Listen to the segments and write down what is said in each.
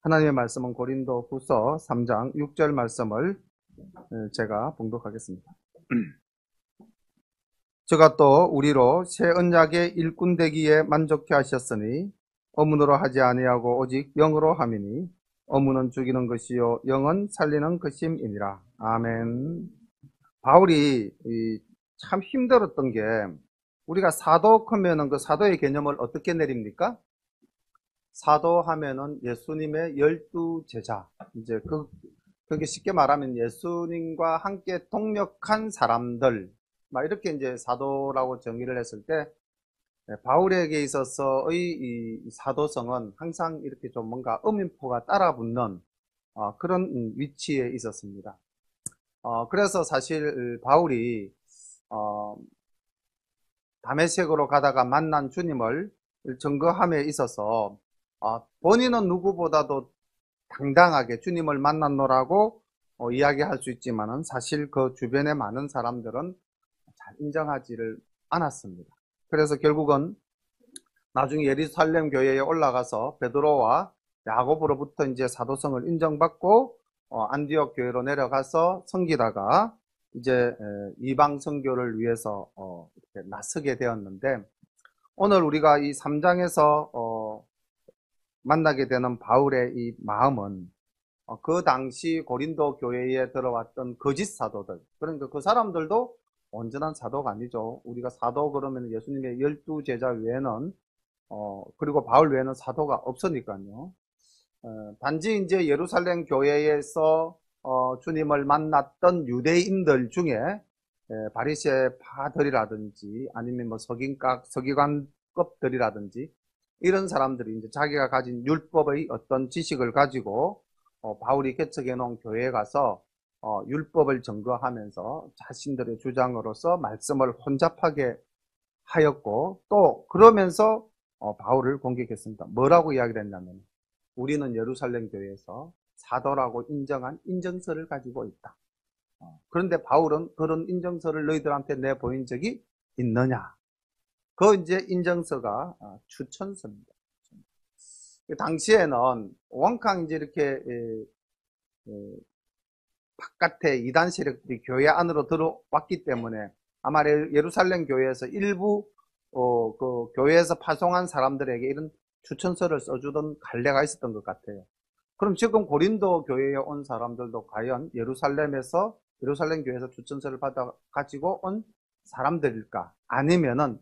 하나님의 말씀은 고린도후서 3장 6절 말씀을 제가 봉독하겠습니다. 저가 또 우리로 새 언약의 일꾼 되기에 만족해 하셨으니 어문으로 하지 아니하고 오직 영으로 함이니 어문은 죽이는 것이요 영은 살리는 것임이니라. 아멘. 바울이 참 힘들었던 게, 우리가 사도하면은 그 사도의 개념을 어떻게 내립니까? 사도하면은 예수님의 12제자. 이제 그게 쉽게 말하면 예수님과 함께 동역한 사람들, 막 이렇게 이제 사도라고 정의를 했을 때, 바울에게 있어서의 이 사도성은 항상 이렇게 좀 뭔가 음인포가 따라붙는 그런 위치에 있었습니다. 그래서 사실 바울이 다메섹으로 가다가 만난 주님을 증거함에 있어서 본인은 누구보다도 당당하게 주님을 만났노라고 이야기할 수 있지만은 사실 그 주변의 많은 사람들은 잘 인정하지를 않았습니다. 그래서 결국은 나중에 예루살렘 교회에 올라가서 베드로와 야고보로부터 이제 사도성을 인정받고 안디옥 교회로 내려가서 섬기다가 이제 이방 선교를 위해서 이렇게 나서게 되었는데, 오늘 우리가 이 3장에서 만나게 되는 바울의 이 마음은 그 당시 고린도 교회에 들어왔던 거짓 사도들, 그러니까 그 사람들도 온전한 사도가 아니죠. 우리가 사도 그러면 예수님의 12제자 외에는 그리고 바울 외에는 사도가 없으니까요. 단지 이제 예루살렘 교회에서 주님을 만났던 유대인들 중에 바리새파들이라든지 아니면 뭐 서기관급들이라든지 이런 사람들이 이제 자기가 가진 율법의 어떤 지식을 가지고 바울이 개척해 놓은 교회에 가서 율법을 증거하면서 자신들의 주장으로서 말씀을 혼잡하게 하였고, 또 그러면서 바울을 공격했습니다. 뭐라고 이야기를 했냐면, 우리는 예루살렘 교회에서 사도라고 인정한 인정서를 가지고 있다. 그런데 바울은 그런 인정서를 너희들한테 내보인 적이 있느냐? 그 이제 인정서가 추천서입니다. 당시에는 원캉 이제 이렇게 바깥에 이단 세력들이 교회 안으로 들어왔기 때문에 아마 예루살렘 교회에서 일부 그 교회에서 파송한 사람들에게 이런 추천서를 써주던 관례가 있었던 것 같아요. 그럼 지금 고린도 교회에 온 사람들도 과연 예루살렘 교회에서 추천서를 받아 가지고 온 사람들일까? 아니면은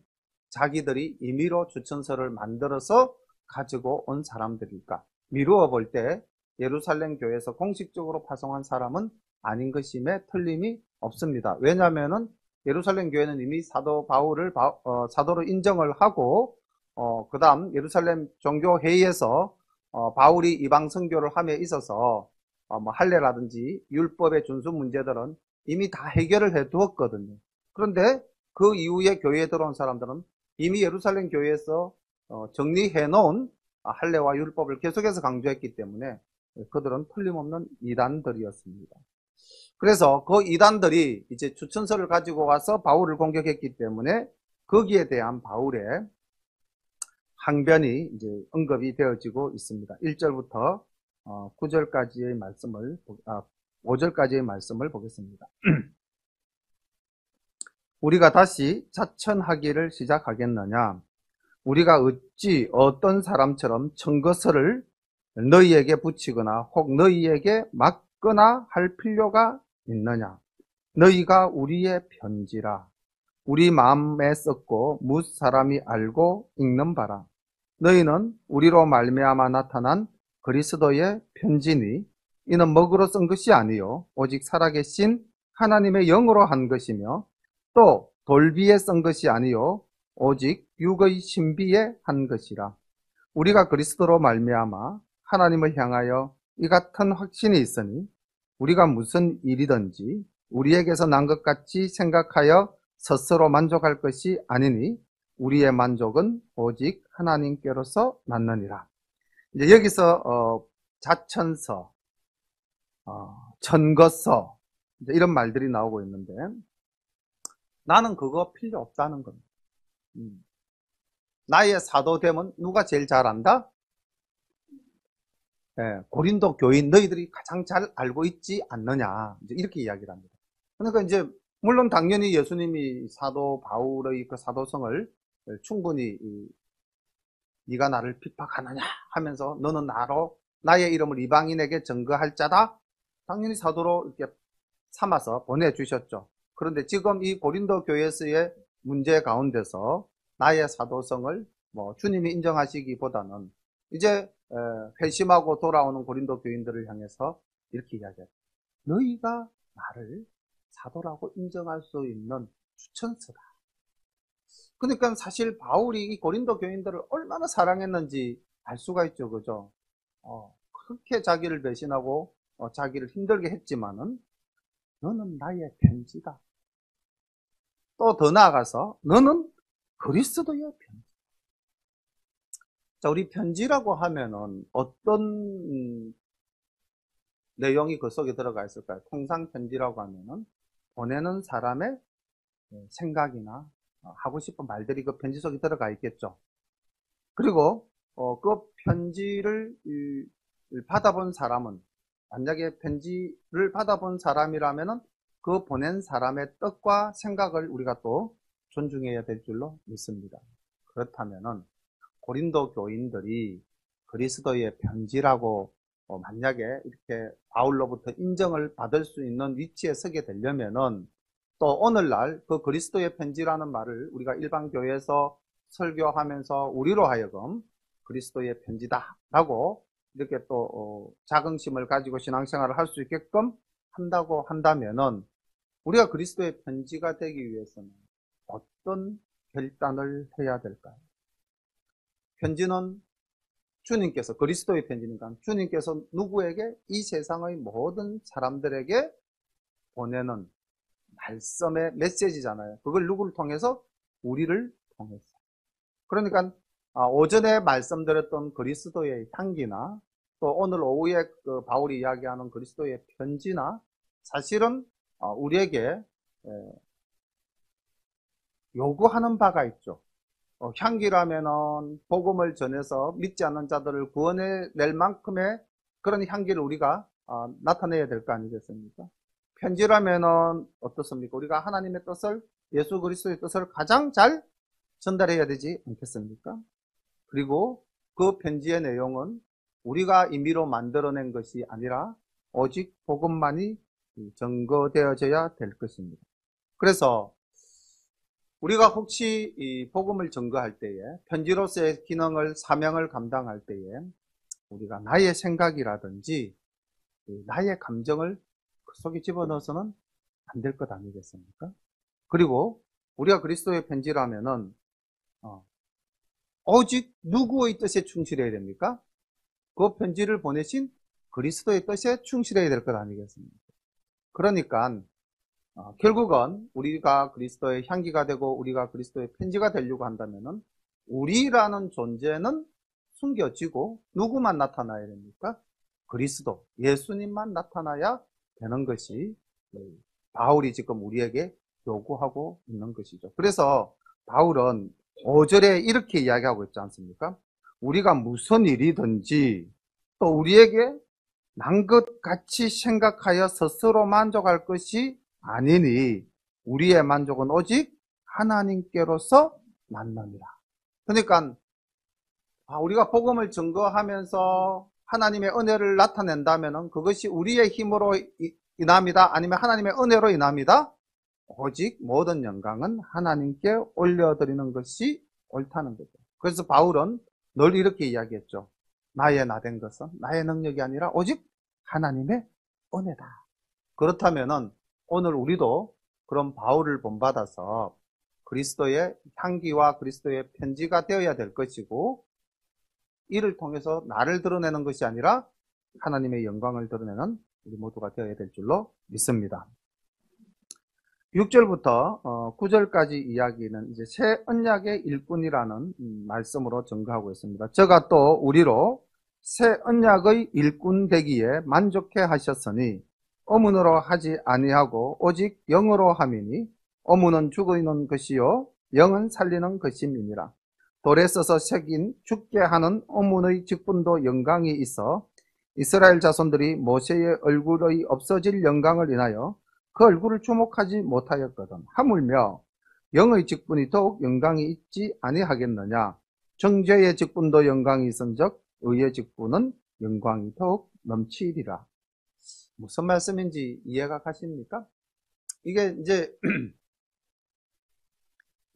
자기들이 임의로 추천서를 만들어서 가지고 온 사람들일까? 미루어 볼 때 예루살렘 교회에서 공식적으로 파송한 사람은 아닌 것임에 틀림이 없습니다. 왜냐하면은 예루살렘 교회는 이미 사도 바울을 사도로 인정을 하고 그 다음 예루살렘 종교회의에서 바울이 이방 선교를 함에 있어서 뭐 할례라든지 율법의 준수 문제들은 이미 다 해결을 해 두었거든요. 그런데 그 이후에 교회에 들어온 사람들은 이미 예루살렘 교회에서 정리해 놓은 할례와 율법을 계속해서 강조했기 때문에 그들은 틀림없는 이단들이었습니다. 그래서 그 이단들이 이제 추천서를 가지고 와서 바울을 공격했기 때문에 거기에 대한 바울의 항변이 이제 언급이 되어지고 있습니다. 1절부터 9절까지의 말씀을 5절까지의 말씀을 보겠습니다. 우리가 다시 자천하기를 시작하겠느냐? 우리가 어찌 어떤 사람처럼 청거서를 너희에게 붙이거나 혹 너희에게 막거나 할 필요가 있느냐? 너희가 우리의 편지라. 우리 마음에 썼고 뭇 사람이 알고 읽는 바라. 너희는 우리로 말미암아 나타난 그리스도의 편지니 이는 먹으로 쓴 것이 아니요 오직 살아계신 하나님의 영으로 한 것이며 또 돌비에 쓴 것이 아니요 오직 육의 신비에 한 것이라. 우리가 그리스도로 말미암아 하나님을 향하여 이 같은 확신이 있으니 우리가 무슨 일이든지 우리에게서 난 것 같이 생각하여 스스로 만족할 것이 아니니 우리의 만족은 오직 하나님께로서 났느니라. 이제 여기서 자천서, 천거서 이런 말들이 나오고 있는데, 나는 그거 필요 없다는 겁니다. 나의 사도됨은 누가 제일 잘 안다? 고린도 교인 너희들이 가장 잘 알고 있지 않느냐, 이제 이렇게 이야기를 합니다. 그러니까 이제 물론 당연히 예수님이 사도 바울의 그 사도성을 충분히 네가 나를 핍박하느냐 하면서 너는 나의 이름을 이방인에게 증거할 자다, 당연히 사도로 이렇게 삼아서 보내주셨죠. 그런데 지금 이 고린도 교회에서의 문제 가운데서 나의 사도성을 주님이 인정하시기보다는 이제 회심하고 돌아오는 고린도 교인들을 향해서 이렇게 이야기해요. 너희가 나를 사도라고 인정할 수 있는 추천서다. 그러니까 사실 바울이 이 고린도 교인들을 얼마나 사랑했는지 알 수가 있죠. 그죠? 그렇게 자기를 배신하고 자기를 힘들게 했지만은 너는 나의 편지다. 또 더 나아가서 너는 그리스도의 편지. 자, 우리 편지라고 하면은 어떤 내용이 그 속에 들어가 있을까요? 통상 편지라고 하면은 보내는 사람의 생각이나 하고 싶은 말들이 그 편지 속에 들어가 있겠죠. 그리고 그 편지를 받아본 사람은, 만약에 편지를 받아본 사람이라면은 그 보낸 사람의 뜻과 생각을 우리가 또 존중해야 될 줄로 믿습니다. 그렇다면은 고린도 교인들이 그리스도의 편지라고 만약에 이렇게 바울로부터 인정을 받을 수 있는 위치에 서게 되려면은 또 오늘날 그 그리스도의 편지라는 말을 우리가 일반 교회에서 설교하면서 우리로 하여금 그리스도의 편지다 라고 이렇게 또 자긍심을 가지고 신앙생활을 할 수 있게끔 한다고 한다면은 우리가 그리스도의 편지가 되기 위해서는 어떤 결단을 해야 될까요? 편지는 주님께서, 그리스도의 편지니까 주님께서 누구에게? 이 세상의 모든 사람들에게 보내는 말씀의 메시지잖아요. 그걸 누구를 통해서? 우리를 통해서. 그러니까 오전에 말씀드렸던 그리스도의 향기나 또 오늘 오후에 그 바울이 이야기하는 그리스도의 편지나 사실은 우리에게 요구하는 바가 있죠. 향기라면은 복음을 전해서 믿지 않는 자들을 구원해낼 만큼의 그런 향기를 우리가 나타내야 될 거 아니겠습니까? 편지라면은 어떻습니까? 우리가 하나님의 뜻을, 예수 그리스도의 뜻을 가장 잘 전달해야 되지 않겠습니까? 그리고 그 편지의 내용은 우리가 임의로 만들어낸 것이 아니라 오직 복음만이 증거되어져야 될 것입니다. 그래서 우리가 혹시 이 복음을 증거할 때에, 편지로서의 기능을, 사명을 감당할 때에 우리가 나의 생각이라든지 나의 감정을 그 속에 집어넣어서는 안 될 것 아니겠습니까? 그리고 우리가 그리스도의 편지라면은 오직 누구의 뜻에 충실해야 됩니까? 그 편지를 보내신 그리스도의 뜻에 충실해야 될 것 아니겠습니까? 그러니까 결국은 우리가 그리스도의 향기가 되고 우리가 그리스도의 편지가 되려고 한다면은 우리라는 존재는 숨겨지고 누구만 나타나야 됩니까? 그리스도, 예수님만 나타나야 되는 것이 바울이 지금 우리에게 요구하고 있는 것이죠. 그래서 바울은 5절에 이렇게 이야기하고 있지 않습니까? 우리가 무슨 일이든지 또 우리에게 난 것 같이 생각하여 스스로 만족할 것이 아니니 우리의 만족은 오직 하나님께로서 났느니라. 그러니까 우리가 복음을 증거하면서 하나님의 은혜를 나타낸다면 그것이 우리의 힘으로 인합니다? 아니면 하나님의 은혜로 인합니다? 오직 모든 영광은 하나님께 올려드리는 것이 옳다는 거죠. 그래서 바울은 늘 이렇게 이야기했죠. 나의 나된 것은 나의 능력이 아니라 오직 하나님의 은혜다. 그렇다면은 오늘 우리도 그런 바울을 본받아서 그리스도의 향기와 그리스도의 편지가 되어야 될 것이고, 이를 통해서 나를 드러내는 것이 아니라 하나님의 영광을 드러내는 우리 모두가 되어야 될 줄로 믿습니다. 6절부터 9절까지 이야기는 이제 새 언약의 일꾼이라는 말씀으로 증거하고 있습니다. 저가 또 우리로 새 언약의 일꾼 되기에 만족해 하셨으니 어문으로 하지 아니하고 오직 영으로 함이니 어문은 죽이는 것이요 영은 살리는 것임이니라. 돌에 써서 새긴 죽게 하는 어문의 직분도 영광이 있어 이스라엘 자손들이 모세의 얼굴의 없어질 영광을 인하여 그 얼굴을 주목하지 못하였거든. 하물며 영의 직분이 더욱 영광이 있지 아니하겠느냐. 정죄의 직분도 영광이 있은즉 의의 직분은 영광이 더욱 넘치리라. 무슨 말씀인지 이해가 가십니까? 이게 이제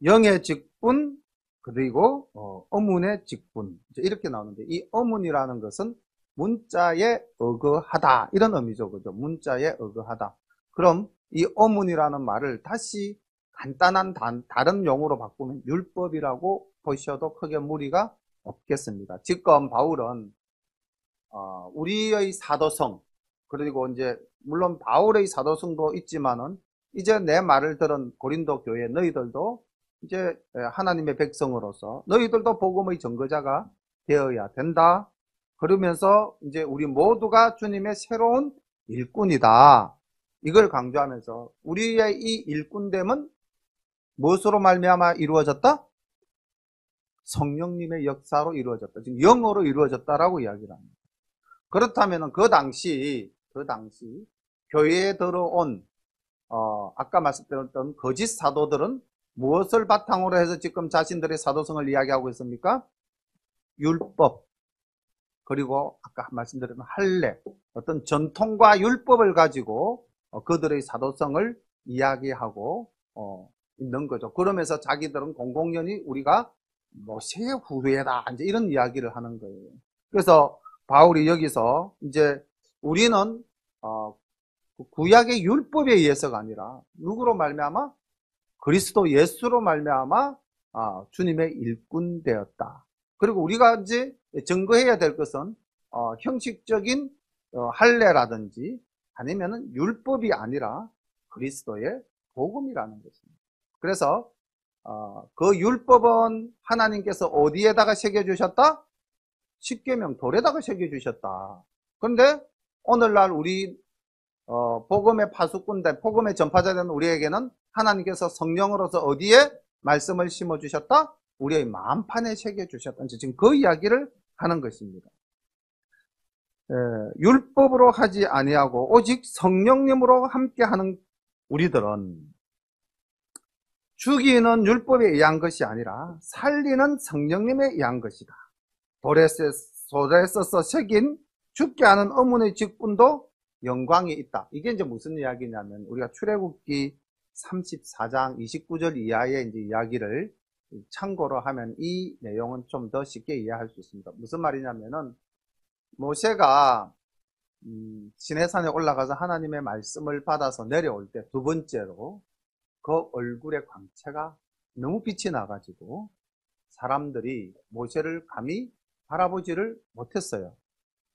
영의 직분 그리고 어문의 직분 이렇게 나오는데, 이 어문이라는 것은 문자에 의거하다 이런 의미죠. 그죠? 문자에 의거하다. 그럼 이 어문이라는 말을 다시 간단한 다른 용어로 바꾸면 율법이라고 보셔도 크게 무리가 없겠습니다. 지금 바울은 우리의 사도성, 그리고 이제 물론 바울의 사도성도 있지만은 이제 내 말을 들은 고린도 교회 너희들도 이제 하나님의 백성으로서 너희들도 복음의 전거자가 되어야 된다. 그러면서 이제 우리 모두가 주님의 새로운 일꾼이다. 이걸 강조하면서 우리의 이 일꾼됨은 무엇으로 말미암아 이루어졌다? 성령님의 역사로 이루어졌다. 지금 영어로 이루어졌다라고 이야기를 합니다. 그렇다면 그 당시 교회에 들어온 아까 말씀드렸던 거짓 사도들은 무엇을 바탕으로 해서 지금 자신들의 사도성을 이야기하고 있습니까? 율법, 그리고 아까 말씀드렸던 할례, 어떤 전통과 율법을 가지고 그들의 사도성을 이야기하고 있는 거죠. 그러면서 자기들은 공공연히 우리가 모세의 후예다 이제 이런 이야기를 하는 거예요. 그래서 바울이 여기서 이제 우리는 구약의 율법에 의해서가 아니라 누구로 말미암아? 그리스도 예수로 말미암아 주님의 일꾼 되었다. 그리고 우리가 이제 증거해야 될 것은 형식적인 할례라든지 아니면은 율법이 아니라 그리스도의 복음이라는 것입니다. 그래서 그 율법은 하나님께서 어디에다가 새겨주셨다? 십계명 돌에다가 새겨주셨다. 그런데 오늘날 우리 복음의 파수꾼된 복음의 전파자된 우리에게는 하나님께서 성령으로서 어디에 말씀을 심어주셨다? 우리의 마음판에 새겨주셨다. 지금 그 이야기를 하는 것입니다. 율법으로 하지 아니하고 오직 성령님으로 함께하는 우리들은 죽이는 율법에 의한 것이 아니라 살리는 성령님에 의한 것이다. 돌에 써서 새긴 죽게 하는 어문의 직분도 영광이 있다. 이게 이제 무슨 이야기냐면 우리가 출애굽기 34장 29절 이하의 이제 이야기를 참고로 하면 이 내용은 좀 더 쉽게 이해할 수 있습니다. 무슨 말이냐면은 모세가 시내산에 올라가서 하나님의 말씀을 받아서 내려올 때 두 번째로 그 얼굴의 광채가 너무 빛이 나가지고 사람들이 모세를 감히 바라보지를 못했어요.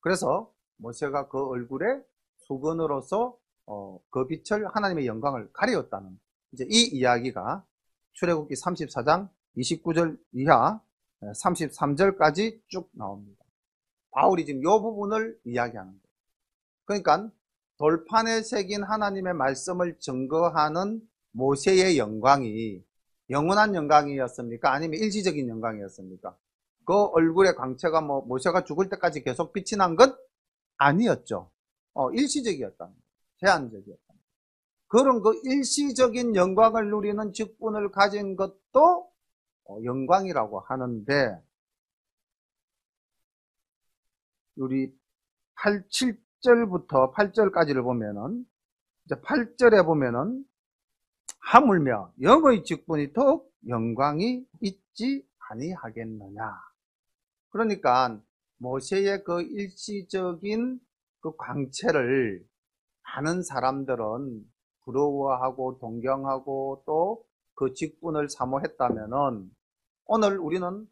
그래서 모세가 그 얼굴에 수건으로서 그 빛을 하나님의 영광을 가리웠다는 이제 이 이야기가 출애굽기 34장 29절 이하 33절까지 쭉 나옵니다. 바울이 지금 이 부분을 이야기하는 거예요. 그러니까 돌판에 새긴 하나님의 말씀을 증거하는 모세의 영광이 영원한 영광이었습니까? 아니면 일시적인 영광이었습니까? 그 얼굴의 광채가 모세가 죽을 때까지 계속 빛이 난 것 아니었죠. 일시적이었다. 제한적이었다. 그런 그 일시적인 영광을 누리는 직분을 가진 것도 영광이라고 하는데, 우리 7절부터 8절까지를 보면은, 이제 8절에 보면은, 하물며 영의 직분이 더욱 영광이 있지 아니하겠느냐. 그러니까 모세의 그 일시적인 그 광채를 많은 사람들은 부러워하고 동경하고 또 그 직분을 사모했다면은 오늘 우리는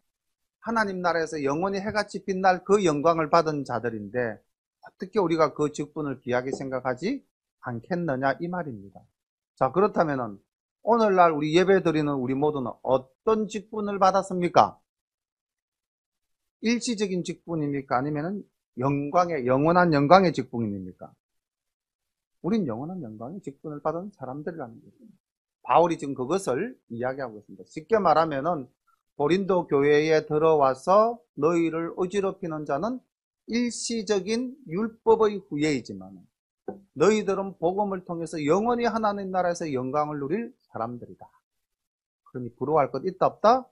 하나님 나라에서 영원히 해같이 빛날 그 영광을 받은 자들인데 어떻게 우리가 그 직분을 귀하게 생각하지 않겠느냐 이 말입니다. 자, 그렇다면은 오늘날 우리 예배 드리는 우리 모두는 어떤 직분을 받았습니까? 일시적인 직분입니까? 아니면은 영원한 영광의 직분입니까? 우린 영원한 영광의 직분을 받은 사람들이라는 거죠. 바울이 지금 그것을 이야기하고 있습니다. 쉽게 말하면은 고린도 교회에 들어와서 너희를 어지럽히는 자는 일시적인 율법의 후예이지만 너희들은 복음을 통해서 영원히 하나님 나라에서 영광을 누릴 사람들이다. 그러니 부러워할 것 있다 없다?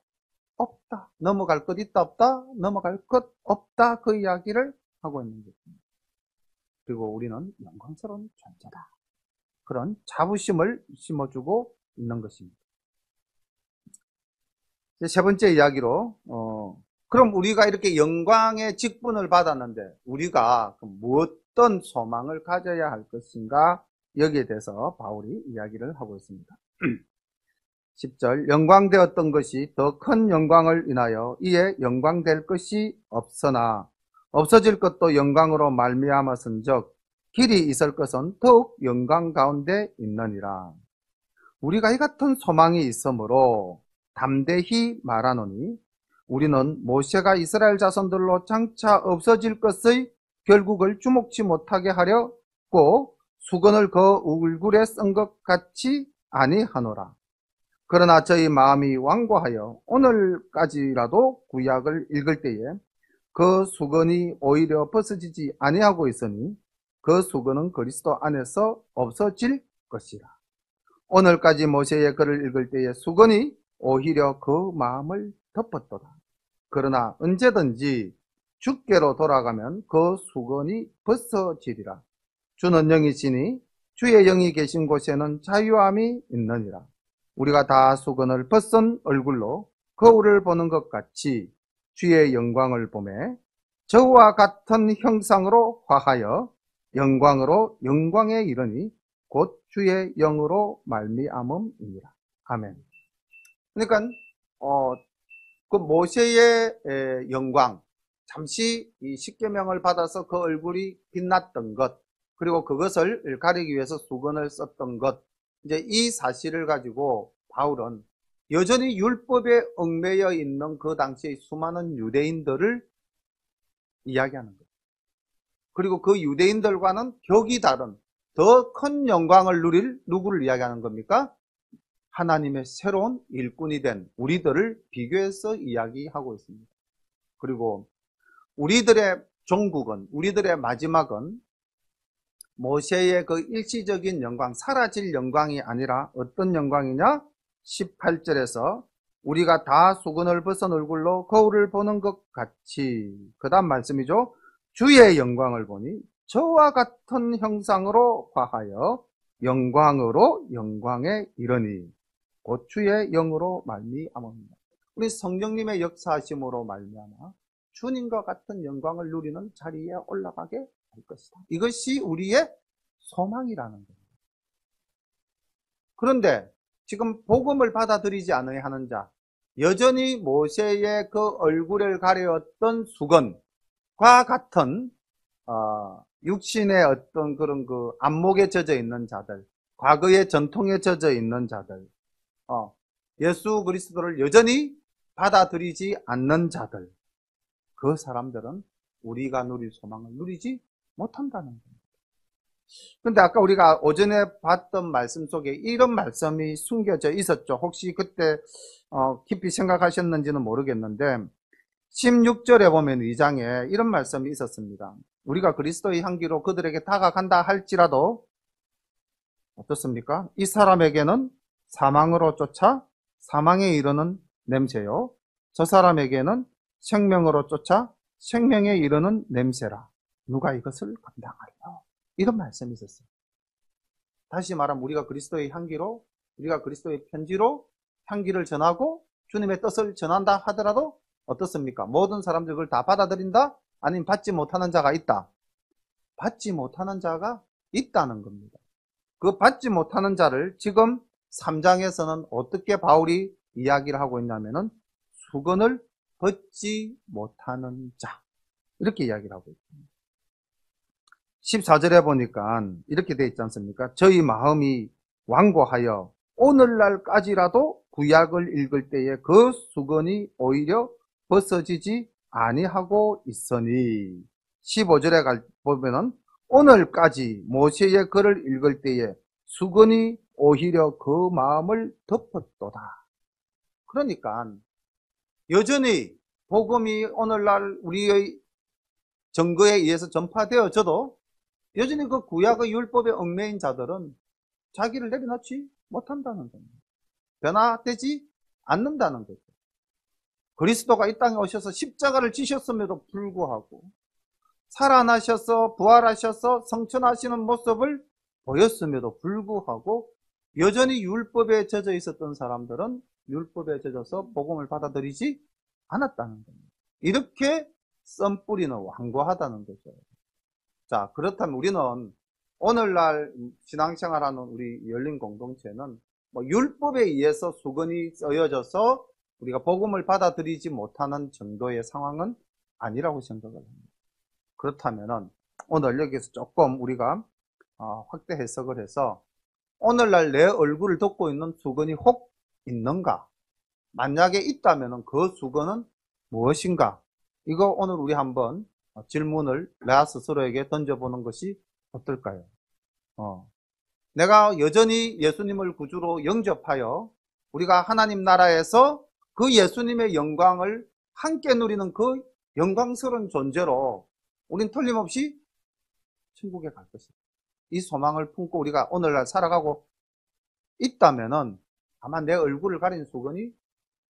없다. 넘어갈 것 있다 없다? 넘어갈 것 없다. 그 이야기를 하고 있는 것입니다. 그리고 우리는 영광스러운 존재다. 그런 자부심을 심어주고 있는 것입니다. 세 번째 이야기로 그럼 우리가 이렇게 영광의 직분을 받았는데 우리가 어떤 소망을 가져야 할 것인가, 여기에 대해서 바울이 이야기를 하고 있습니다. 10절, 영광되었던 것이 더 큰 영광을 인하여 이에 영광될 것이 없으나 없어질 것도 영광으로 말미암았은즉 길이 있을 것은 더욱 영광 가운데 있느니라. 우리가 이 같은 소망이 있으므로 담대히 말하노니 우리는 모세가 이스라엘 자손들로 장차 없어질 것의 결국을 주목치 못하게 하려고 수건을 그 얼굴에 쓴 것 같이 아니하노라. 그러나 저희 마음이 완고하여 오늘까지라도 구약을 읽을 때에 그 수건이 오히려 벗어지지 아니하고 있으니 그 수건은 그리스도 안에서 없어질 것이라. 오늘까지 모세의 글을 읽을 때에 수건이 오히려 그 마음을 덮었도다. 그러나 언제든지 주께로 돌아가면 그 수건이 벗어지리라. 주는 영이시니 주의 영이 계신 곳에는 자유함이 있느니라. 우리가 다 수건을 벗은 얼굴로 거울을 보는 것 같이 주의 영광을 보매 저와 같은 형상으로 화하여 영광으로 영광에 이르니 곧 주의 영으로 말미암음이니라. 아멘. 그러니까 그 모세의 영광, 잠시 이 십계명을 받아서 그 얼굴이 빛났던 것, 그리고 그것을 가리기 위해서 수건을 썼던 것, 이제 이 사실을 가지고 바울은 여전히 율법에 얽매여 있는 그 당시의 수많은 유대인들을 이야기하는 거예요. 그리고 그 유대인들과는 격이 다른 더 큰 영광을 누릴 누구를 이야기하는 겁니까? 하나님의 새로운 일꾼이 된 우리들을 비교해서 이야기하고 있습니다. 그리고 우리들의 종국은, 우리들의 마지막은 모세의 그 일시적인 영광, 사라질 영광이 아니라 어떤 영광이냐? 18절에서 우리가 다 수건을 벗은 얼굴로 거울을 보는 것 같이, 그 다음 말씀이죠. 주의 영광을 보니 저와 같은 형상으로 화하여 영광으로 영광에 이르니 곧 주의 영으로 말미암습니다. 우리 성령님의 역사하심으로 말미암아 주님과 같은 영광을 누리는 자리에 올라가게 할 것이다. 이것이 우리의 소망이라는 겁니다. 그런데 지금 복음을 받아들이지 않아야 하는 자, 여전히 모세의 그 얼굴을 가려웠던 수건과 같은 육신의 어떤 그런 그 안목에 젖어 있는 자들, 과거의 전통에 젖어 있는 자들, 예수 그리스도를 여전히 받아들이지 않는 자들, 그 사람들은 우리가 누릴 소망을 누리지 못한다는 겁니다. 그런데 아까 우리가 오전에 봤던 말씀 속에 이런 말씀이 숨겨져 있었죠. 혹시 그때 깊이 생각하셨는지는 모르겠는데 16절에 보면 2장에 이런 말씀이 있었습니다. 우리가 그리스도의 향기로 그들에게 다가간다 할지라도 어떻습니까? 이 사람에게는 사망으로 쫓아 사망에 이르는 냄새요, 저 사람에게는 생명으로 쫓아 생명에 이르는 냄새라. 누가 이것을 감당하리요? 이런 말씀이 있었어요. 다시 말하면 우리가 그리스도의 향기로, 우리가 그리스도의 편지로 향기를 전하고 주님의 뜻을 전한다 하더라도 어떻습니까? 모든 사람들 그걸 다 받아들인다? 아니면 받지 못하는 자가 있다? 받지 못하는 자가 있다는 겁니다. 그 받지 못하는 자를 지금 3장에서는 어떻게 바울이 이야기를 하고 있냐면은 수건을 벗지 못하는 자, 이렇게 이야기를 하고 있습니다. 14절에 보니까 이렇게 되어 있지 않습니까? 저희 마음이 완고하여 오늘날까지라도 구약을 읽을 때에 그 수건이 오히려 벗어지지 아니하고 있으니, 15절에 보면은 오늘까지 모세의 글을 읽을 때에 수건이 오히려 그 마음을 덮었도다. 그러니까 여전히 복음이 오늘날 우리의 증거에 의해서 전파되어져도 여전히 그 구약의 율법에 얽매인 자들은 자기를 내려놓지 못한다는 겁니다. 변화되지 않는다는 거죠. 그리스도가 이 땅에 오셔서 십자가를 지셨음에도 불구하고 살아나셔서 부활하셔서 성천하시는 모습을 보였음에도 불구하고 여전히 율법에 젖어 있었던 사람들은 율법에 젖어서 복음을 받아들이지 않았다는 겁니다. 이렇게 썬뿌리는 완고하다는 거죠. 자, 그렇다면 우리는 오늘날 신앙생활하는 우리 열린 공동체는 율법에 의해서 수건이 쓰여져서 우리가 복음을 받아들이지 못하는 정도의 상황은 아니라고 생각을 합니다. 그렇다면 오늘 여기서 조금 우리가 확대 해석을 해서 오늘날 내 얼굴을 덮고 있는 수건이 혹 있는가? 만약에 있다면 그 수건은 무엇인가? 이거 오늘 우리 한번 질문을 나 스스로에게 던져보는 것이 어떨까요? 내가 여전히 예수님을 구주로 영접하여 우리가 하나님 나라에서 그 예수님의 영광을 함께 누리는 그 영광스러운 존재로 우린 틀림없이 천국에 갈 것이다. 이 소망을 품고 우리가 오늘날 살아가고 있다면은 아마 내 얼굴을 가린 수건이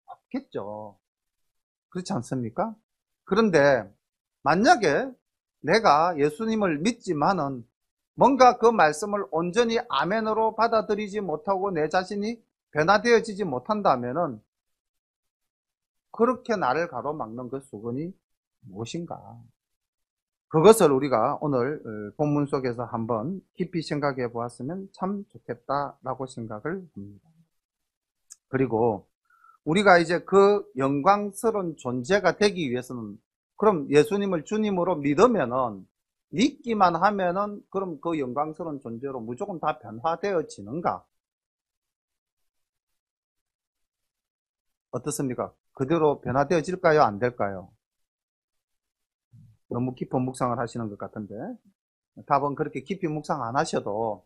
없겠죠. 그렇지 않습니까? 그런데 만약에 내가 예수님을 믿지만은 뭔가 그 말씀을 온전히 아멘으로 받아들이지 못하고 내 자신이 변화되어지지 못한다면은 그렇게 나를 가로막는 그 수건이 무엇인가? 그것을 우리가 오늘 본문 속에서 한번 깊이 생각해 보았으면 참 좋겠다라고 생각을 합니다. 그리고 우리가 이제 그 영광스러운 존재가 되기 위해서는 그럼 예수님을 주님으로 믿으면은 믿기만 하면은 그럼 그 영광스러운 존재로 무조건 다 변화되어지는가? 어떻습니까? 그대로 변화되어질까요? 안 될까요? 너무 깊은 묵상을 하시는 것 같은데 답은 그렇게 깊이 묵상 안 하셔도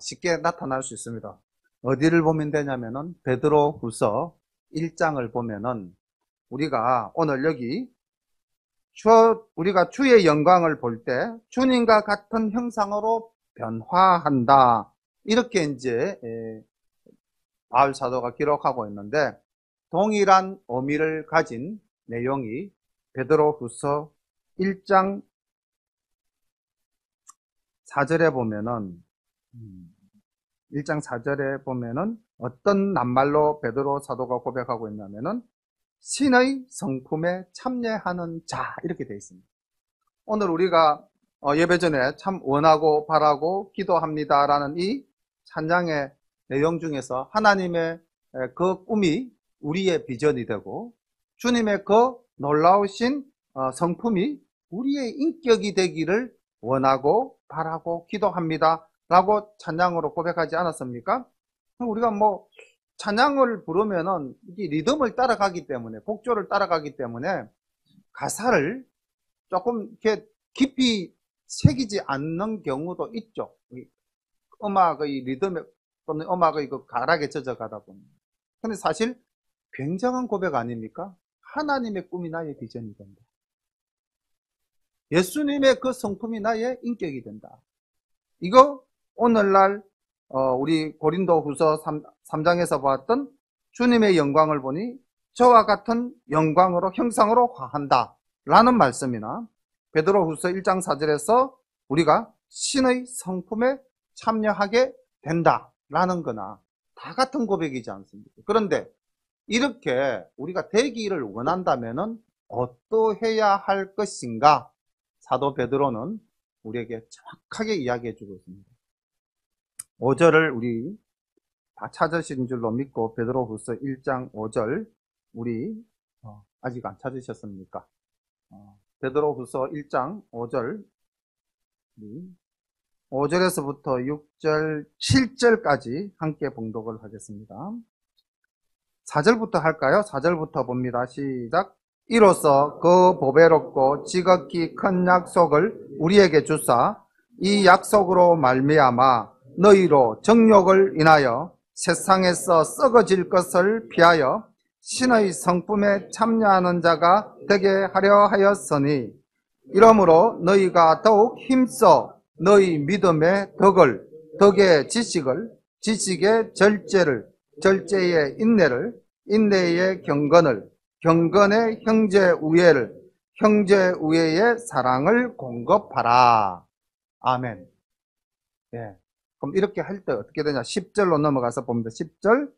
쉽게 나타날 수 있습니다. 어디를 보면 되냐면은 베드로 후서 1장을 보면은 우리가 오늘 여기 우리가 주의 영광을 볼 때 주님과 같은 형상으로 변화한다. 이렇게 이제 바울 사도가 기록하고 있는데 동일한 의미를 가진 내용이 베드로 후서 1장 4절에 보면은 1장 4절에 보면은 어떤 낱말로 베드로 사도가 고백하고 있냐면은 신의 성품에 참여하는 자 이렇게 되어 있습니다. 오늘 우리가 예배 전에 참 원하고 바라고 기도합니다라는 이 찬양의 내용 중에서 하나님의 그 꿈이 우리의 비전이 되고 주님의 그 놀라우신 성품이 우리의 인격이 되기를 원하고 바라고 기도합니다 라고 찬양으로 고백하지 않았습니까? 우리가 찬양을 부르면은 이 리듬을 따라가기 때문에 곡조를 따라가기 때문에 가사를 조금 이렇게 깊이 새기지 않는 경우도 있죠. 음악의 리듬에 또는 음악의 그 가락에 젖어가다 보면. 근데 사실 굉장한 고백 아닙니까? 하나님의 꿈이 나의 비전이 된다. 예수님의 그 성품이 나의 인격이 된다. 이거 오늘날 우리 고린도 후서 3장에서 보았던 주님의 영광을 보니 저와 같은 영광으로 형상으로 화한다 라는 말씀이나 베드로 후서 1장 4절에서 우리가 신의 성품에 참여하게 된다 라는 거나 다 같은 고백이지 않습니까? 그런데 이렇게 우리가 되기를 원한다면은 어떠해야 할 것인가? 사도 베드로는 우리에게 정확하게 이야기해 주고 있습니다. 5절을 우리 다 찾으신 줄로 믿고 베드로 후서 1장 5절 우리 아직 안 찾으셨습니까? 베드로 후서 1장 5절 5절에서부터 6절 7절까지 함께 봉독을 하겠습니다. 4절부터 할까요? 4절부터 봅니다. 시작. 이로써 그 보배롭고 지극히 큰 약속을 우리에게 주사 이 약속으로 말미암아 너희로 정욕을 인하여 세상에서 썩어질 것을 피하여 신의 성품에 참여하는 자가 되게 하려 하였으니 이러므로 너희가 더욱 힘써 너희 믿음의 덕의 지식을, 지식의 절제를, 절제의 인내를, 인내의 경건을, 경건의 형제 우애를, 형제 우애의 사랑을 공급하라. 아멘. 예. 그럼 이렇게 할 때 어떻게 되냐? 10절로 넘어가서 봅니다. 10절,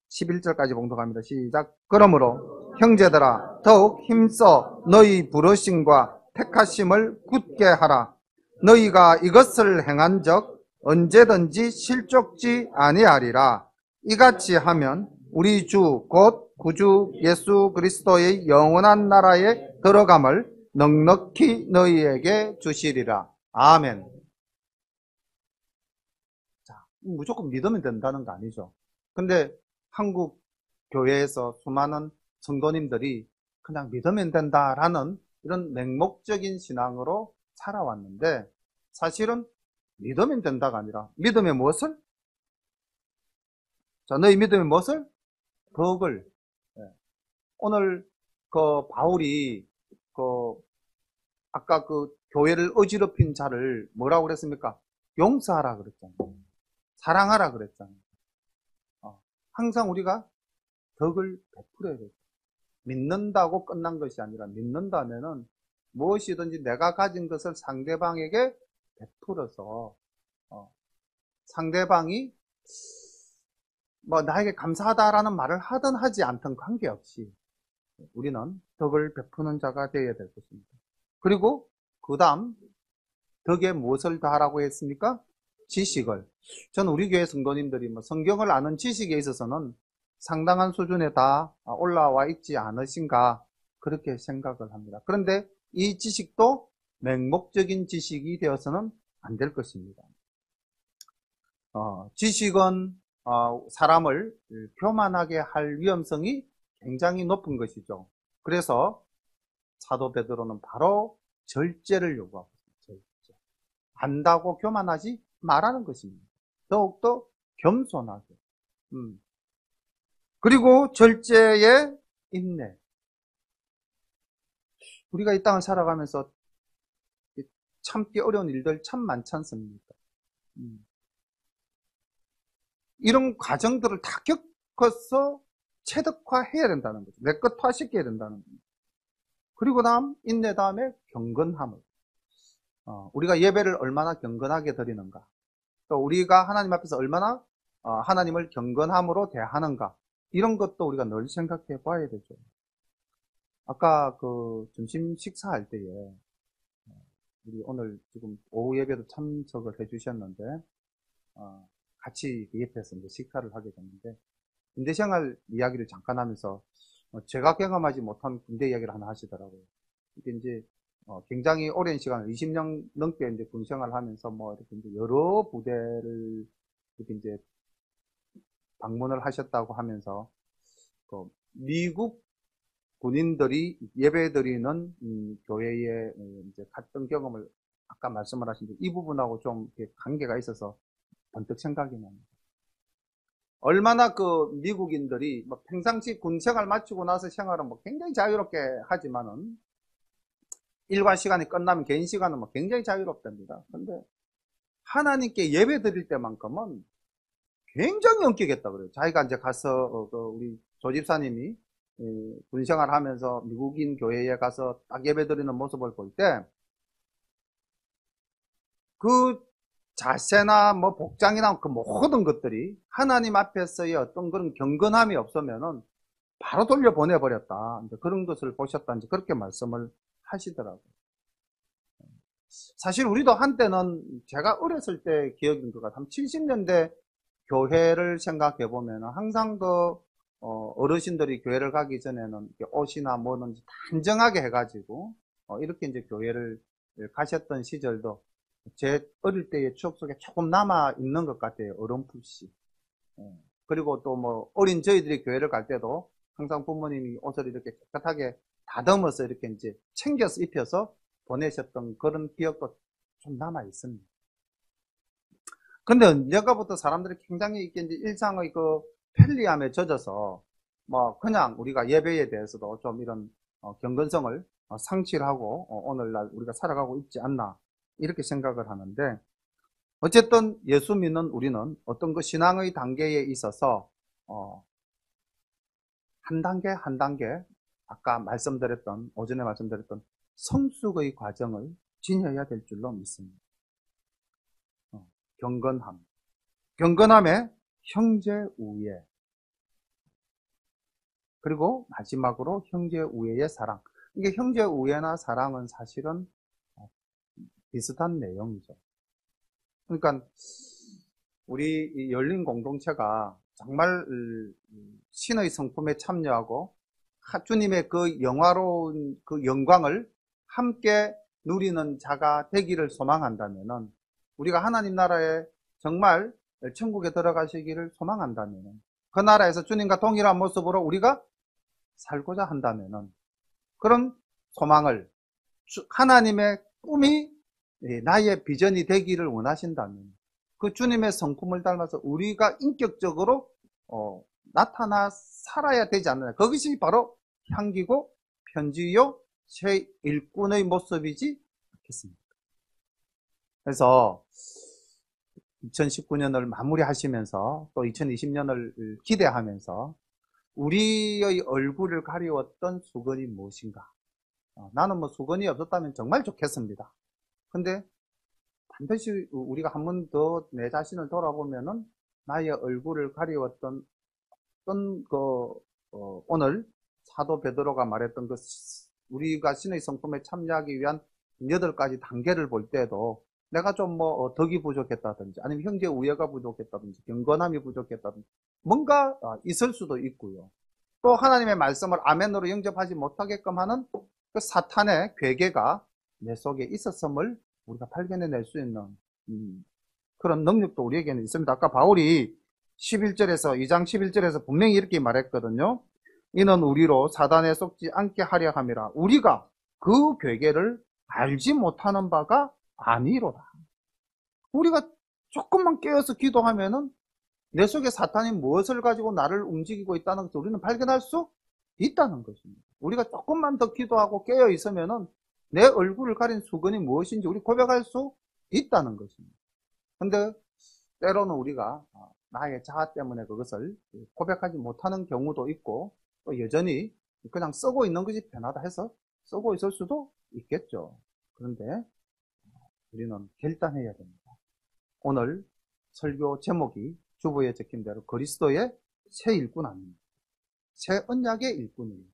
11절까지 봉독합니다. 시작. 그러므로 형제들아 더욱 힘써 너희 부르심과 택하심을 굳게 하라. 너희가 이것을 행한 적 언제든지 실족지 아니하리라. 이같이 하면 우리 주 곧 구주 예수 그리스도의 영원한 나라에 들어감을 넉넉히 너희에게 주시리라. 아멘. 자, 무조건 믿으면 된다는 거 아니죠. 근데 한국 교회에서 수많은 성도님들이 그냥 믿으면 된다라는 이런 맹목적인 신앙으로 살아왔는데, 사실은 믿으면 된다가 아니라 믿음의 무엇을? 자, 너희 믿음의 무엇을? 덕을. 오늘 그 바울이 아까 그 교회를 어지럽힌 자를 뭐라고 그랬습니까? 용서하라 그랬잖아요. 사랑하라 그랬잖아요. 항상 우리가 덕을 베풀어야 돼요. 믿는다고 끝난 것이 아니라, 믿는다면은 무엇이든지 내가 가진 것을 상대방에게 베풀어서 상대방이 뭐 나에게 감사하다라는 말을 하든 하지 않든 관계없이 우리는 덕을 베푸는 자가 되어야 될 것입니다. 그리고 그 다음 덕에 무엇을 더하라고 했습니까? 지식을. 저는 우리 교회 성도님들이 뭐 성경을 아는 지식에 있어서는 상당한 수준에 다 올라와 있지 않으신가, 그렇게 생각을 합니다. 그런데 이 지식도 맹목적인 지식이 되어서는 안 될 것입니다. 지식은 사람을 교만하게 할 위험성이 굉장히 높은 것이죠. 그래서 사도 베드로는 바로 절제를 요구하고 있습니다. 절제. 안다고 교만하지 말라는 것입니다. 더욱더 겸손하게. 그리고 절제의 인내. 우리가 이 땅을 살아가면서 참기 어려운 일들 참 많지 않습니까? 이런 과정들을 다 겪어서 체득화해야 된다는 거죠. 내것화시켜야 된다는 겁니다. 그리고 다음 인내 다음에 경건함을. 우리가 예배를 얼마나 경건하게 드리는가, 또 우리가 하나님 앞에서 얼마나 하나님을 경건함으로 대하는가, 이런 것도 우리가 늘 생각해 봐야 되죠. 아까 그 점심 식사할 때에 우리 오늘 지금 오후 예배도 참석을 해 주셨는데 같이 옆에서 이제 식사를 하게 됐는데, 군대 생활 이야기를 잠깐 하면서 제가 경험하지 못한 군대 이야기를 하나 하시더라고요. 이게 이제 굉장히 오랜 시간, 20년 넘게 이제 군 생활을 하면서 뭐 이렇게 이제 여러 부대를 이렇게 이제 방문을 하셨다고 하면서 미국 군인들이 예배드리는 교회에 이제 갔던 경험을 아까 말씀을 하신 이 부분하고 좀 이렇게 관계가 있어서 번뜩 생각이 납니다. 얼마나 그 미국인들이 뭐 평상시 군 생활 마치고 나서 생활은 뭐 굉장히 자유롭게 하지만은 일과 시간이 끝나면 개인 시간은 뭐 굉장히 자유롭답니다. 근데 하나님께 예배 드릴 때만큼은 굉장히 엄격했다 그래요. 자기가 이제 가서 우리 조집사님이 군 생활 하면서 미국인 교회에 가서 딱 예배 드리는 모습을 볼 때 그 자세나 뭐 복장이나 그 모든 것들이 하나님 앞에서의 어떤 그런 경건함이 없으면은 바로 돌려보내버렸다. 그런 것을 보셨다는지 그렇게 말씀을 하시더라고요. 사실 우리도 한때는, 제가 어렸을 때 기억인 것 같아요. 70년대 교회를 생각해 보면 항상 그 어르신들이 교회를 가기 전에는 옷이나 뭐든지 단정하게 해가지고 이렇게 이제 교회를 가셨던 시절도 제 어릴 때의 추억 속에 조금 남아 있는 것 같아요. 어렴풋이. 그리고 또 뭐 어린 저희들이 교회를 갈 때도 항상 부모님이 옷을 이렇게 깨끗하게 다듬어서 이렇게 이제 챙겨서 입혀서 보내셨던 그런 기억도 좀 남아 있습니다. 근데 언젠가부터 사람들이 굉장히 이제 일상의 그 편리함에 젖어서 뭐 그냥 우리가 예배에 대해서도 좀 이런 경건성을 상실하고 오늘날 우리가 살아가고 있지 않나 이렇게 생각을 하는데, 어쨌든 예수 믿는 우리는 어떤 그 신앙의 단계에 있어서 한 단계 한 단계 아까 말씀드렸던 오전에 말씀드렸던 성숙의 과정을 지녀야 될 줄로 믿습니다. 경건함, 경건함에 형제 우애, 그리고 마지막으로 형제 우애의 사랑. 이게 형제 우애나 사랑은 사실은 비슷한 내용이죠. 그러니까 우리 이 열린 공동체가 정말 신의 성품에 참여하고 주님의 그 영화로운 그 영광을 함께 누리는 자가 되기를 소망한다면은, 우리가 하나님 나라에 정말 천국에 들어가시기를 소망한다면은, 그 나라에서 주님과 동일한 모습으로 우리가 살고자 한다면은, 그런 소망을, 하나님의 꿈이 나의 비전이 되기를 원하신다면, 그 주님의 성품을 닮아서 우리가 인격적으로 나타나 살아야 되지 않느냐. 그것이 바로 향기고 편지요 새 일꾼의 모습이지 않겠습니까? 그래서 2019년을 마무리하시면서 또 2020년을 기대하면서 우리의 얼굴을 가리웠던 수건이 무엇인가? 나는 뭐 수건이 없었다면 정말 좋겠습니다. 근데 반드시 우리가 한 번 더 내 자신을 돌아보면은 나의 얼굴을 가리웠던 어떤 오늘 사도 베드로가 말했던 우리가 신의 성품에 참여하기 위한 8가지 단계를 볼 때도 내가 좀 덕이 부족했다든지 아니면 형제 우애가 부족했다든지 경건함이 부족했다든지 뭔가 있을 수도 있고요. 또 하나님의 말씀을 아멘으로 영접하지 못하게끔 하는 그 사탄의 괴계가 내 속에 있었음을 우리가 발견해낼 수 있는 그런 능력도 우리에게는 있습니다. 아까 바울이 2장 11절에서 분명히 이렇게 말했거든요. 이는 우리로 사단에 속지 않게 하려 함이라. 우리가 그 괴계를 알지 못하는 바가 아니로다. 우리가 조금만 깨어서 기도하면은 내 속에 사탄이 무엇을 가지고 나를 움직이고 있다는 것을 우리는 발견할 수 있다는 것입니다. 우리가 조금만 더 기도하고 깨어 있으면은 내 얼굴을 가린 수건이 무엇인지 우리 고백할 수 있다는 것입니다. 근데 때로는 우리가 나의 자아 때문에 그것을 고백하지 못하는 경우도 있고, 또 여전히 그냥 쓰고 있는 것이 편하다 해서 쓰고 있을 수도 있겠죠. 그런데 우리는 결단해야 됩니다. 오늘 설교 제목이 주보에 적힌 대로 그리스도의 새 일꾼 아닙니다. 새 언약의 일꾼입니다.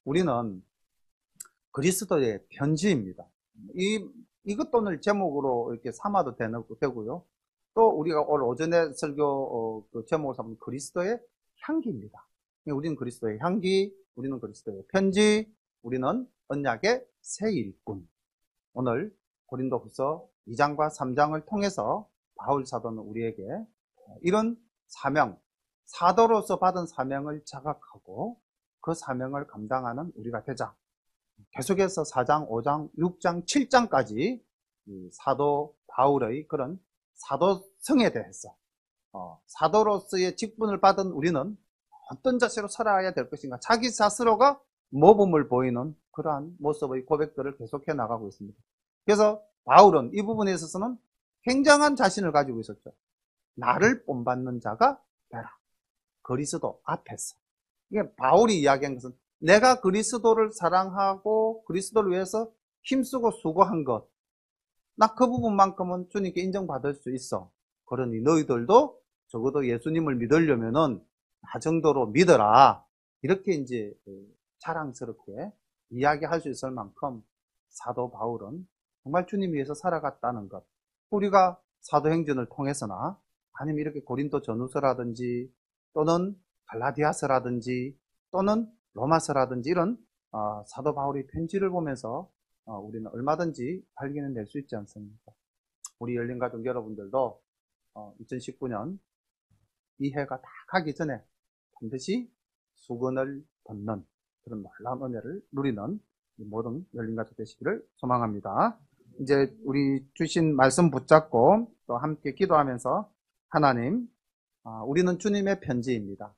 우리는 그리스도의 편지입니다. 이것도 오늘 제목으로 이렇게 삼아도 되고요. 또 우리가 오늘 오전에 설교 그 제목을 삼은 그리스도의 향기입니다. 우리는 그리스도의 향기, 우리는 그리스도의 편지, 우리는 언약의 새 일꾼. 오늘 고린도후서 2장과 3장을 통해서 바울 사도는 우리에게 이런 사명, 사도로서 받은 사명을 자각하고 그 사명을 감당하는 우리가 되자. 계속해서 4장, 5장, 6장, 7장까지 사도 바울의 그런 사도성에 대해서 사도로서의 직분을 받은 우리는 어떤 자세로 살아야 될 것인가, 자기 스스로가 모범을 보이는 그러한 모습의 고백들을 계속해 나가고 있습니다. 그래서 바울은 이 부분에 있어서는 굉장한 자신을 가지고 있었죠. 나를 본받는 자가 되라. 그리스도 앞에서. 이게 바울이 이야기한 것은 내가 그리스도를 사랑하고 그리스도를 위해서 힘쓰고 수고한 것, 나 그 부분만큼은 주님께 인정받을 수 있어. 그러니 너희들도 적어도 예수님을 믿으려면은 나 정도로 믿어라. 이렇게 이제 자랑스럽게 이야기할 수 있을 만큼 사도 바울은 정말 주님 위해서 살아갔다는 것. 우리가 사도행전을 통해서나 아니면 이렇게 고린도 전후서라든지 또는 갈라디아서라든지 또는 로마서라든지 이런 사도 바울의 편지를 보면서 우리는 얼마든지 발견해낼 수 있지 않습니까? 우리 열린가족 여러분들도 2019년 이 해가 다 가기 전에 반드시 수건을 벗는 그런 놀라운 은혜를 누리는 모든 열린가족 되시기를 소망합니다. 이제 우리 주신 말씀 붙잡고 또 함께 기도하면서 하나님, 우리는 주님의 편지입니다.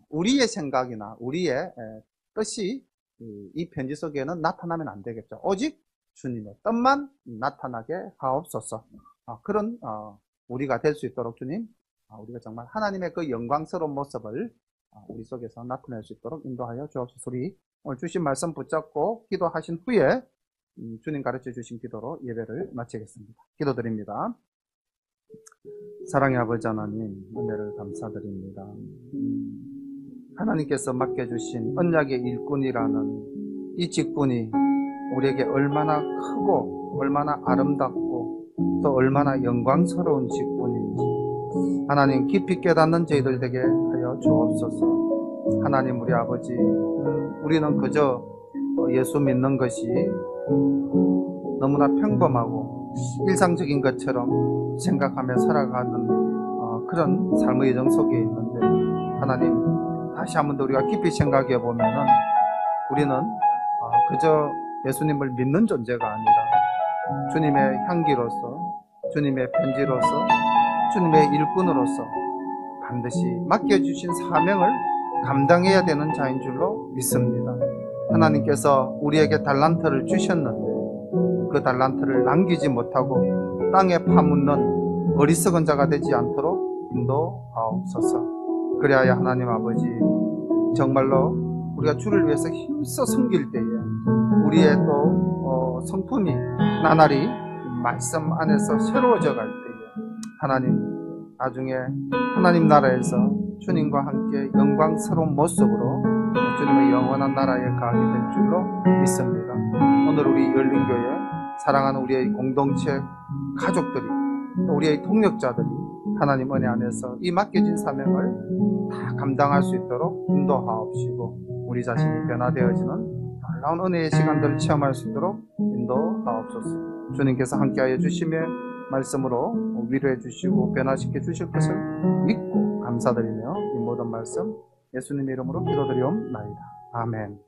우리의 생각이나 우리의 뜻이 이 편지 속에는 나타나면 안 되겠죠. 오직 주님의 뜻만 나타나게 하옵소서. 그런 우리가 될 수 있도록 주님, 우리가 정말 하나님의 그 영광스러운 모습을 우리 속에서 나타낼 수 있도록 인도하여 주옵소서. 우리 오늘 주신 말씀 붙잡고 기도하신 후에 주님 가르쳐 주신 기도로 예배를 마치겠습니다. 기도드립니다. 사랑의 아버지 하나님, 은혜를 감사드립니다. 하나님께서 맡겨주신 언약의 일꾼이라는 이 직분이 우리에게 얼마나 크고 얼마나 아름답고 또 얼마나 영광스러운 직분인지 하나님 깊이 깨닫는 저희들 되게 하여 주옵소서. 하나님 우리 아버지, 우리는 그저 예수 믿는 것이 너무나 평범하고 일상적인 것처럼 생각하며 살아가는 그런 삶의 여정 속에 있는데, 하나님 다시 한번 더 우리가 깊이 생각해 보면은 우리는 그저 예수님을 믿는 존재가 아니라 주님의 향기로서, 주님의 편지로서, 주님의 일꾼으로서 반드시 맡겨주신 사명을 감당해야 되는 자인 줄로 믿습니다. 하나님께서 우리에게 달란트를 주셨는데 그 달란트를 남기지 못하고 땅에 파묻는 어리석은 자가 되지 않도록 인도하옵소서. 그래야 하나님 아버지, 정말로 우리가 주를 위해서 힘써 섬길 때에 우리의 또 성품이 나날이 말씀 안에서 새로워져 갈 때에 하나님, 나중에 하나님 나라에서 주님과 함께 영광스러운 모습으로 주님의 영원한 나라에 가게 될 줄로 믿습니다. 오늘 우리 열린교회 사랑하는 우리의 공동체 가족들이, 또 우리의 동력자들이 하나님 은혜 안에서 이 맡겨진 사명을 다 감당할 수 있도록 인도하옵시고, 우리 자신이 변화되어지는 놀라운 은혜의 시간들을 체험할 수 있도록 인도하옵소서. 주님께서 함께하여 주시며 말씀으로 위로해 주시고 변화시켜 주실 것을 믿고 감사드리며 이 모든 말씀 예수님의 이름으로 기도드리옵나이다. 아멘.